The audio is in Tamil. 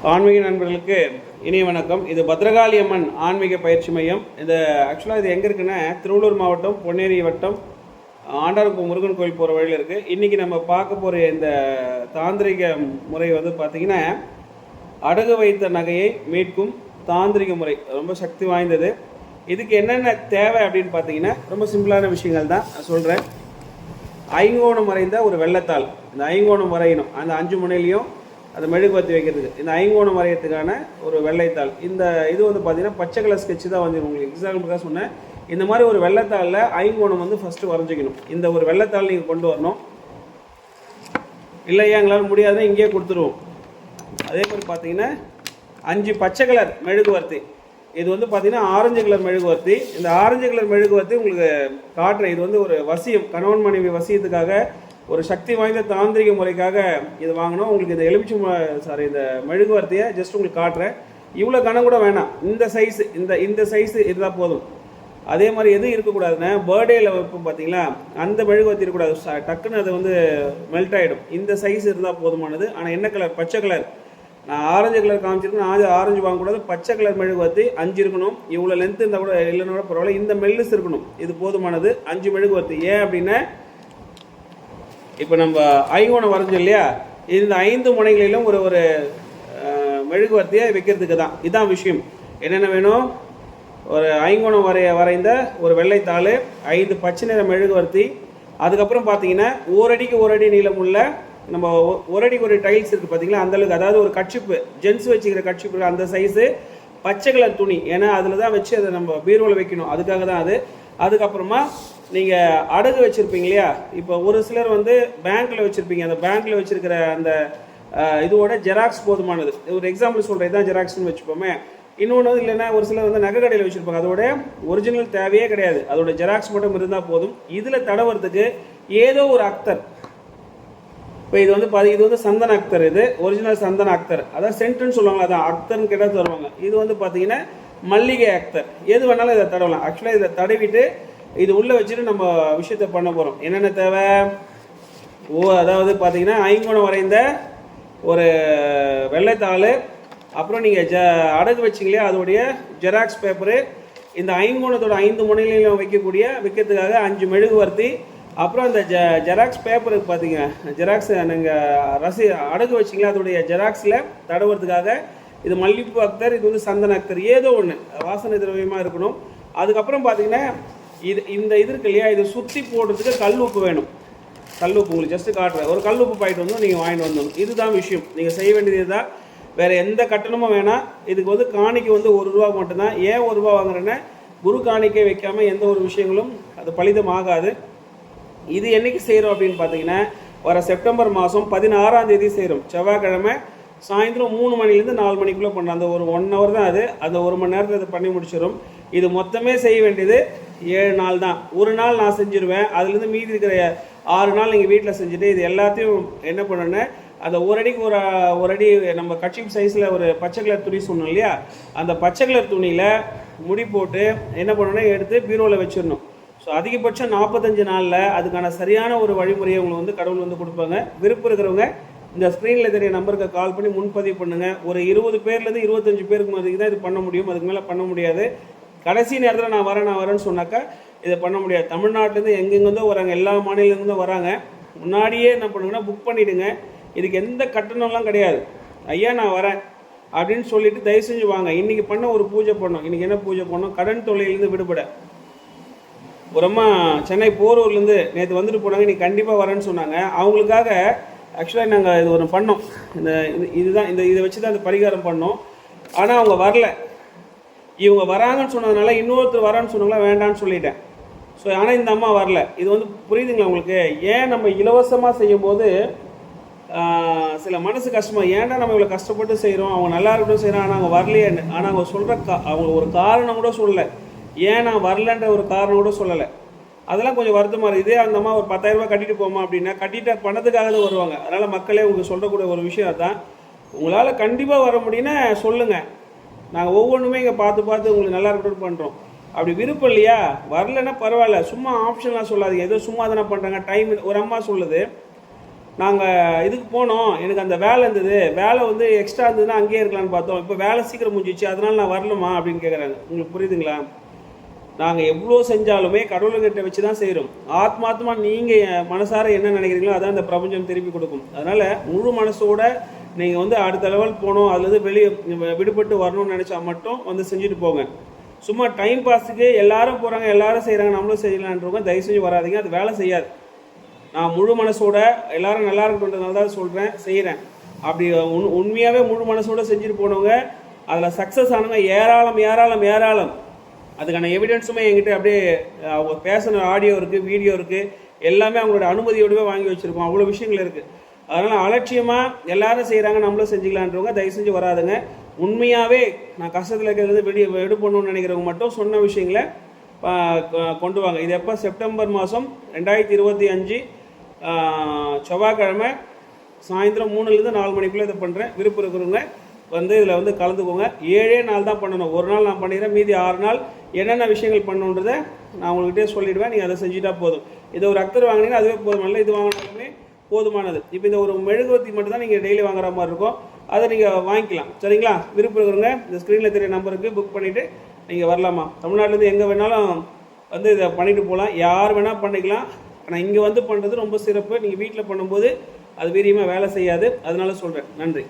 ஆன்மீக நண்பர்களுக்கு இனிய வணக்கம். இது பத்ரகாளி அம்மன் ஆன்மீக பயிற்சி மையம். ஆக்சுவலாக இது எங்கே இருக்குன்னா, திருவள்ளூர் மாவட்டம் பொன்னேரி வட்டம் ஆண்டார்கு முருகன் கோயில் போகிற வழியில் இருக்குது. இன்றைக்கி நம்ம பார்க்க போகிற இந்த தாந்திரிக முறை பார்த்திங்கன்னா, அடகு வைத்த நகையை மீட்கும் தாந்திரிக முறை. ரொம்ப சக்தி வாய்ந்தது. இதுக்கு என்னென்ன தேவை அப்படின்னு பார்த்தீங்கன்னா, ரொம்ப சிம்பிளான விஷயங்கள் தான் நான் சொல்கிறேன். ஐங்கோணம் வரைந்த ஒரு வெள்ளத்தாள். இந்த ஐங்கோணம் வரையணும். அந்த 5 முனையிலையும் அந்த மெழுகுவர்த்தி வைக்கிறதுக்கு இந்த ஐங்கோணம் வரையறதுக்கான ஒரு வெள்ளைத்தாள். இந்த இது பார்த்தீங்கன்னா பச்சை கலர் ஸ்கெட்சு தான் உங்களுக்கு எக்ஸாம்பிளுக்காக சொன்னேன். இந்த மாதிரி ஒரு வெள்ளைத்தாளில் ஐங்கோணம் ஃபஸ்ட்டு வரைஞ்சிக்கணும். இந்த ஒரு வெள்ளைத்தாள் நீங்கள் கொண்டு வரணும். இல்லையா எங்களால் முடியாதுன்னா இங்கேயே கொடுத்துருவோம். அதே மாதிரி பார்த்தீங்கன்னா 5 பச்சை கலர் மெழுகுவர்த்தி. இது பார்த்தீங்கன்னா ஆரஞ்சு கலர் மெழுகுவர்த்தி. இந்த ஆரஞ்சு கலர் மெழுகுவர்த்தி உங்களுக்கு காட்டுறேன். இது ஒரு வசியம், கணவன் மனைவி வசியத்துக்காக, ஒரு சக்தி வாய்ந்த தாந்திரிக முறைக்காக இது வாங்கணும். உங்களுக்கு இந்த மெழுகுவர்த்தியை ஜஸ்ட் உங்களுக்கு காட்டுறேன். இவ்வளோ கனம் கூட வேணாம். இந்த சைஸ் இந்த சைஸ் இருந்தால் போதும். அதே மாதிரி எதுவும் இருக்கக்கூடாதுன்னா, பர்த்டேயில் வைப்போம் பார்த்தீங்களா, அந்த மெழுகுவர்த்தி இருக்கக்கூடாது. டக்குன்னு அது மெல்ட் ஆகிடும். இந்த சைஸ் இருந்தால் போதுமானது. ஆனால் என்ன கலர்? பச்சை கலர். நான் ஆரஞ்சு கலர் காமிச்சிருக்கேன். ஆரஞ்சு வாங்கக்கூடாது. பச்சை கலர் மெழுகுவர்த்தி 5 இருக்கணும். இவ்வளோ லென்த்து இருந்தால் கூட இல்லைன்னா கூட பரவாயில்ல. இந்த மெல்லுஸ் இருக்கணும். இது போதுமானது. 5 மெழுகுவர்த்தி. ஏன் அப்படின்னா, இப்போ நம்ம ஐங்கோணம் வரைஞ்சோம் இல்லையா, இந்த 5 முனைகளிலும் ஒரு மெழுகுவர்த்தியை வைக்கிறதுக்கு தான். இதுதான் விஷயம். என்னென்ன வேணும்? ஒரு ஐங்கோணம் வரைந்த ஒரு வெள்ளைத்தாள், 5 பச்சை நிற மெழுகுவர்த்தி. அதுக்கப்புறம் பார்த்தீங்கன்னா 1 அடிக்கு 1 அடி நீளம் உள்ள நம்ம 1 அடிக்கு 1 டைல்ஸ் இருக்குது பார்த்தீங்களா, அந்தளவுக்கு. அதாவது ஒரு கட்சிப்பு, ஜென்ஸ் வச்சுக்கிற கட்சிப்பு அந்த சைஸு. பச்சை கலர் துணி. ஏன்னா அதில் தான் வச்சு அதை நம்ம பீரோவில் வைக்கணும். அதுக்காக தான் அது. அதுக்கப்புறமா நீங்கள் அடகு வச்சுருப்பீங்க இல்லையா, இப்போ ஒரு சிலர் பேங்க்கில் வச்சுருப்பீங்க. அந்த பேங்க்கில் வச்சுருக்கிற அந்த இதோட ஜெராக்ஸ் போதுமானது. ஒரு எக்ஸாம்பிள் சொல்கிறேன், தான் ஜெராக்ஸ்னு வச்சுப்போமே. இன்னொன்று இல்லைன்னா ஒரு சிலர் நகை கடையில் வச்சுருப்பாங்க. அதோட ஒரிஜினல் தேவையே கிடையாது. அதோட ஜெராக்ஸ் மட்டும் இருந்தால் போதும். இதில் தடவுறதுக்கு ஏதோ ஒரு அக்தர். இப்போ இது சந்தன அக்தர். இது ஒரிஜினல் சந்தன அக்தர். அதான் சென்ட்டுன்னு சொல்லுவாங்க. அதான் அக்தர்னு கேட்டால் தருவாங்க. இது பார்த்தீங்கன்னா மல்லிகை அக்தர். எது வேணாலும் இதை தடவலாம். ஆக்சுவலாக இதை தடவிட்டு இது உள்ளே வச்சுட்டு நம்ம விஷயத்தை பண்ண போகிறோம். என்னென்ன தேவை? அதாவது பார்த்தீங்கன்னா ஐங்கோணம் வரைந்த ஒரு வெள்ளைத்தாள், அப்புறம் நீங்கள் அடகு வச்சிங்களே அதோடைய ஜெராக்ஸ் பேப்பரு, இந்த ஐங்கோணத்தோட 5 முனையிலையும் வைக்கிறதுக்காக 5 மெழுகுவர்த்தி, அப்புறம் அந்த ஜெராக்ஸ் பேப்பருக்கு பார்த்தீங்க, ஜெராக்ஸ் நீங்கள் அடகு வச்சிங்களே அதோடைய ஜெராக்ஸில் தடவுறதுக்காக இது மல்லிகைப்பூ அக்தர், இது சந்தன அக்தர், ஏதோ ஒன்று வாசனை திரவியமாக இருக்கணும். அதுக்கப்புறம் பார்த்தீங்கன்னா இது இருக்கு இல்லையா, இதை சுற்றி போடுறதுக்கு கல் உப்பு வேணும். கல் உப்பு உங்களுக்கு ஜஸ்ட்டு காட்டுறேன். ஒரு கல் உப்பு பாக்கெட் நீங்கள் வாங்கிட்டு வந்துடணும். இதுதான் விஷயம். நீங்கள் செய்ய வேண்டியது இதுதான். வேறு எந்த கட்டணமும் வேணாம். இதுக்கு காணிக்கை ₹1 மட்டும்தான். ஏன் ₹1 வாங்குறேன்னா, குரு காணிக்கை வைக்காமல் எந்த ஒரு விஷயங்களும் அது பலிதம் ஆகாது. இது என்றைக்கு செய்கிறோம் அப்படின்னு பார்த்தீங்கன்னா, வர செப்டம்பர் மாதம் 16ஆம் தேதி செய்கிறோம். செவ்வாய்க்கிழமை சாயந்தரம் 3 மணிலேருந்து 4 மணிக்குள்ளே பண்ணலாம். அந்த ஒரு 1 ஹவர் தான் அது. அந்த 1 மணி நேரத்தில் இதை பண்ணி முடிச்சிடும். இது மொத்தமே செய்ய வேண்டியது 7 நாள் தான். ஒரு நாள் நான் செஞ்சுருவேன். அதுலேருந்து மீதி இருக்கிற 6 நாள் நீங்கள் வீட்டில் செஞ்சுட்டு இது எல்லாத்தையும் என்ன பண்ணணுன்னா, அந்த 1 அடிக்கு ஒரு அடி நம்ம கட்சி சைஸில் ஒரு பச்சை கலர் துணி சொன்னோம் இல்லையா, அந்த பச்சை கலர் துணியில் முடி போட்டு என்ன பண்ணணுன்னா எடுத்து பீரோவில் வச்சிடணும். ஸோ அதிகபட்சம் 45 நாளில் அதுக்கான சரியான ஒரு வழிமுறையை உங்களுக்கு கடவுள் கொடுப்பாங்க. விருப்பம் இருக்கிறவங்க இந்த ஸ்க்ரீனில் தெரிய நம்பருக்கு கால் பண்ணி முன்பதிவு பண்ணுங்கள். ஒரு 20 பேர்லேருந்து 25 பேருக்கு மாதிரி தான் இது பண்ண முடியும். அதுக்கு மேலே பண்ண முடியாது. கடைசி நேரத்தில் நான் வரேன்னு சொன்னாக்கா இதை பண்ண முடியாது. தமிழ்நாட்டிலேருந்து எங்கெங்கேருந்தோ வராங்க, எல்லா மாநிலங்கள்லேருந்தும் வராங்க. முன்னாடியே என்ன பண்ணுங்கன்னா புக் பண்ணிவிடுங்க. இதுக்கு எந்த கட்டணம்லாம் கிடையாது. ஐயா நான் வரேன் அப்படின்னு சொல்லிவிட்டு தயவு செஞ்சு வாங்க. இன்றைக்கி பண்ண ஒரு பூஜை பண்ணோம். இன்றைக்கி என்ன பூஜை பண்ணோம்? கடன் தொல்லையிலேருந்து விடுபட. ஒரு அம்மா சென்னை போரூர்லேருந்து நேற்று வந்துட்டு போனாங்க. இன்றைக்கி கண்டிப்பாக வரேன்னு சொன்னாங்க. அவங்களுக்காக ஆக்சுவலாக நாங்கள் இது ஒன்று பண்ணோம். இதுதான் இதை வச்சு தான் இந்த பரிகாரம் பண்ணோம். ஆனால் அவங்க வரல. இவங்க வராங்கன்னு சொன்னதுனால இன்னொருத்தர் வரான்னு சொன்னாங்களா, வேண்டான்னு சொல்லிட்டேன். ஸோ ஆனால் இந்த அம்மா வரல. இது புரியுதுங்களா உங்களுக்கு? ஏன் நம்ம இலவசமாக செய்யும்போது சில மனசு கஷ்டமாக, ஏன்டா நம்ம இவ்வளோ கஷ்டப்பட்டு செய்கிறோம், அவங்க நல்லா இருக்கட்டும் செய்கிறோம், ஆனால் அவங்க வரலையேன்னு. ஆனால் அவங்க சொல்கிற அவங்க ஒரு காரணம் கூட சொல்லலை. ஏன் நான் வரலன்ற ஒரு காரணம் கூட சொல்லலை. அதெல்லாம் கொஞ்சம் வருத்தமாக இருக்குது. இதே அந்த அம்மா ஒரு 10,000 ரூபாய் கட்டிட்டு போமா அப்படின்னா, கட்டிட்ட பணத்துக்காக தான் வருவாங்க. அதனால் மக்களே உங்களுக்கு சொல்லக்கூடிய ஒரு விஷயம் அதுதான். உங்களால் கண்டிப்பாக வர முடியும்னா சொல்லுங்கள். நாங்கள் ஒவ்வொன்றுமே இங்கே பார்த்து உங்களுக்கு நல்லா இருக்கட்டும் பண்ணுறோம். அப்படி விருப்பம் இல்லையா, வரலன்னா பரவாயில்ல. சும்மா ஆப்ஷன்லாம் சொல்லாதீங்க. ஏதோ சும்மா தானே பண்ணுறாங்க, டைம். ஒரு அம்மா சொல்லுது, நாங்கள் இதுக்கு போனோம், எனக்கு அந்த வேலை இருந்தது, வேலை வந்து எக்ஸ்ட்ரா இருந்ததுன்னா அங்கேயே இருக்கலான்னு பார்த்தோம், இப்போ வேலை சீக்கிரம் முடிஞ்சிச்சு அதனால் நான் வரணுமா அப்படின்னு கேட்குறாங்க. உங்களுக்கு புரியுதுங்களா? நாங்கள் எவ்வளோ செஞ்சாலுமே கடவுள்கிட்ட வச்சு தான் செய்கிறோம். ஆத்மாத்மா நீங்கள் மனசார என்ன நினைக்கிறீங்களோ அதான் இந்த பிரபஞ்சம் திருப்பி கொடுக்கும். அதனால் முழு மனசோட நீங்கள் வந்து அடுத்த லெவல் போகணும், அதுலேருந்து வெளியே விடுபட்டு வரணும்னு நினச்சா மட்டும் வந்து செஞ்சுட்டு போங்க. சும்மா டைம் பாஸுக்கு எல்லாரும் போகிறாங்க எல்லாரும் செய்கிறாங்க நம்மளும் செய்யலான்றவங்க தயவு செஞ்சு வராதிங்க, அது வேலை செய்யாது. நான் முழு மனசோட எல்லாரும் நல்லா இருக்குன்றதுனால தான் சொல்கிறேன், செய்கிறேன். அப்படி உண்மையாகவே முழு மனசோட செஞ்சுட்டு போனவங்க அதில் சக்ஸஸ் ஆனவங்க ஏராளம் ஏராளம் ஏராளம். அதுக்கான எவிடன்ஸுமே என்கிட்ட அப்படியே அவங்க பேசின ஆடியோ இருக்குது, வீடியோ இருக்குது, எல்லாமே அவங்களோட அனுமதியோடவே வாங்கி வச்சுருக்கோம். அவ்வளோ விஷயங்கள் இருக்குது. அதனால் அலட்சியமாக எல்லாரும் செய்கிறாங்க நம்மளும் செஞ்சுக்கலான்றவங்க தயவு செஞ்சு வராதுங்க. உண்மையாகவே நான் கஷ்டத்தில் இருக்கிறது எடுப்பணும்னு நினைக்கிறவங்க மட்டும் சொன்ன விஷயங்களை கொண்டு வாங்க. இது எப்போ? செப்டம்பர் மாதம் 2025 செவ்வாய்க்கிழமை சாயந்தரம் 3லேருந்து 4 மணிக்குள்ளே இதை பண்ணுறேன். விருப்பம் இருக்கிறவங்க வந்து இதில் வந்து கலந்துக்கோங்க. 7 நாள் தான் பண்ணணும். ஒரு நாள் நான் பண்ணிடுறேன், மீதி 6 நாள் என்னென்ன விஷயங்கள் பண்ணணுன்றதை நான் உங்கள்கிட்டே சொல்லிவிடுவேன். நீங்கள் அதை செஞ்சுட்டா போதும். இதை ஒரு அக்தர் வாங்கினீங்கன்னா அதுவே போதுமானல, இது வாங்கினாலுமே போதுமானது. இப்போ இந்த ஒரு மெழுகுவர்த்தி மட்டும் தான் நீங்கள் டெய்லி வாங்குற மாதிரி இருக்கும், அதை நீங்கள் வாங்கிக்கலாம். சரிங்களா? விருப்பம் இருக்கிறவங்க இந்த ஸ்க்ரீனில் தெரிய நம்பருக்கு புக் பண்ணிவிட்டு நீங்கள் வரலாமா. தமிழ்நாட்டிலேருந்து எங்கே வேணாலும் வந்து இதை பண்ணிட்டு போகலாம், யார் வேணால் பண்ணிக்கலாம். ஆனால் இங்கே வந்து பண்ணுறது ரொம்ப சிறப்பு. நீங்கள் வீட்டில் பண்ணும்போது அது வீரியமாக வேலை செய்யாது, அதனால சொல்கிறேன். நன்றி.